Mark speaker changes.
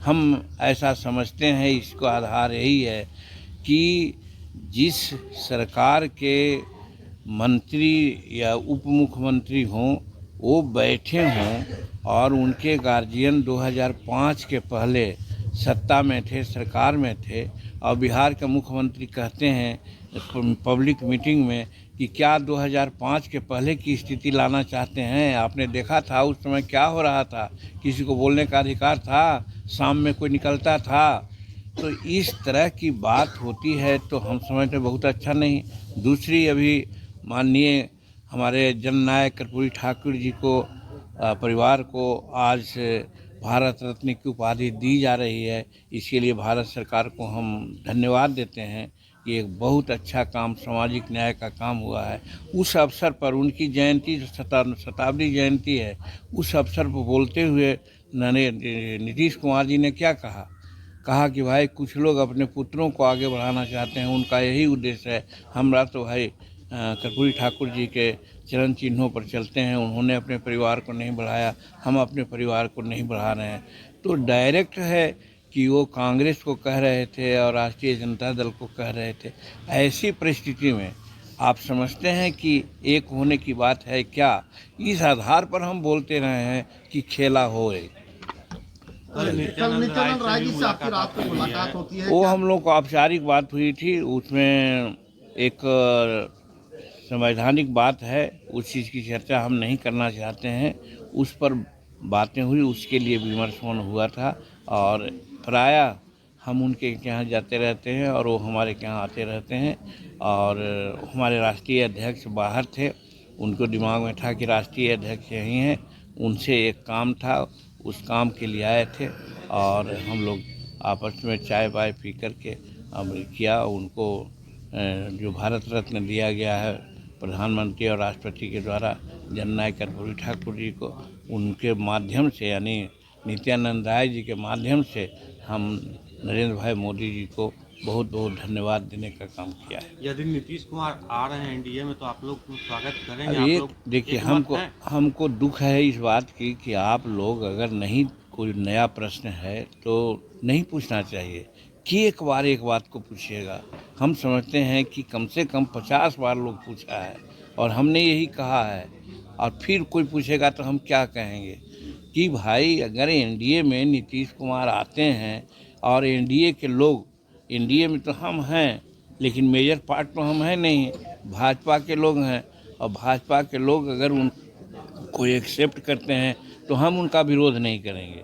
Speaker 1: हम ऐसा समझते हैं, इसका आधार यही है कि जिस सरकार के मंत्री या उप मुख्यमंत्री हों वो बैठे हों और उनके गार्जियन 2005 के पहले सत्ता में थे, सरकार में थे, और बिहार के मुख्यमंत्री कहते हैं पब्लिक मीटिंग में कि क्या 2005 के पहले की स्थिति लाना चाहते हैं। आपने देखा था उस समय क्या हो रहा था, किसी को बोलने का अधिकार था, शाम में कोई निकलता था। तो इस तरह की बात होती है तो हम समझते बहुत अच्छा नहीं। दूसरी, अभी माननीय हमारे जननायक कर्पूरी ठाकुर जी को परिवार को आज भारत रत्न की उपाधि दी जा रही है। इसके लिए भारत सरकार को हम धन्यवाद देते हैं। ये एक बहुत अच्छा काम, सामाजिक न्याय का काम हुआ है। उस अवसर पर उनकी जयंती, शताब्दी जयंती है, उस अवसर पर बोलते हुए नीतीश कुमार जी ने क्या कहा कि भाई कुछ लोग अपने पुत्रों को आगे बढ़ाना चाहते हैं, उनका यही उद्देश्य है। हमरा तो भाई कर्पूरी ठाकुर जी के चरण चिन्हों पर चलते हैं, उन्होंने अपने परिवार को नहीं बढ़ाया, हम अपने परिवार को नहीं बढ़ा रहे हैं। तो डायरेक्ट है कि वो कांग्रेस को कह रहे थे और राष्ट्रीय जनता दल को कह रहे थे। ऐसी परिस्थिति में आप समझते हैं कि एक होने की बात है क्या? इस आधार पर हम बोलते रहे हैं कि खेला होए।
Speaker 2: नित्यानंद राय जी से आपकी रात को मुलाकात होती है?
Speaker 1: वो हम लोग को औपचारिक बात हुई थी, उसमें एक संवैधानिक बात है, उस चीज़ की चर्चा हम नहीं करना चाहते हैं। उस पर बातें हुई, उसके लिए विमर्श हुआ था, और प्रायः हम उनके यहाँ जाते रहते हैं और वो हमारे यहाँ आते रहते हैं। और हमारे राष्ट्रीय अध्यक्ष बाहर थे, उनको दिमाग में था कि राष्ट्रीय अध्यक्ष यहीं हैं, उनसे एक काम था, उस काम के लिए आए थे और हम लोग आपस में चाय वाय पी करके हमने किया। उनको जो भारत रत्न दिया गया है प्रधानमंत्री और राष्ट्रपति के द्वारा जननायक कर्पूरी ठाकुर जी को, उनके माध्यम से यानी नित्यानंद राय जी के माध्यम से हम नरेंद्र भाई मोदी जी को बहुत बहुत धन्यवाद देने का काम किया है।
Speaker 3: यदि नीतीश कुमार आ रहे हैं एनडीए में तो आप लोग स्वागत करेंगे?
Speaker 1: अब
Speaker 3: आप लोग
Speaker 1: देखिए,
Speaker 3: एकमत हैं?
Speaker 1: हमको दुख है इस बात की कि आप लोग अगर नहीं, कोई नया प्रश्न है तो नहीं पूछना चाहिए कि एक बात को पूछिएगा। हम समझते हैं कि कम से कम 50 बार लोग पूछा है और हमने यही कहा है, और फिर कोई पूछेगा तो हम क्या कहेंगे कि भाई अगर एनडीए में नीतीश कुमार आते हैं और एनडीए के लोग, एनडीए में तो हम हैं लेकिन मेजर पार्ट तो हम हैं नहीं, भाजपा के लोग हैं, और भाजपा के लोग अगर उनको एक्सेप्ट करते हैं तो हम उनका विरोध नहीं करेंगे।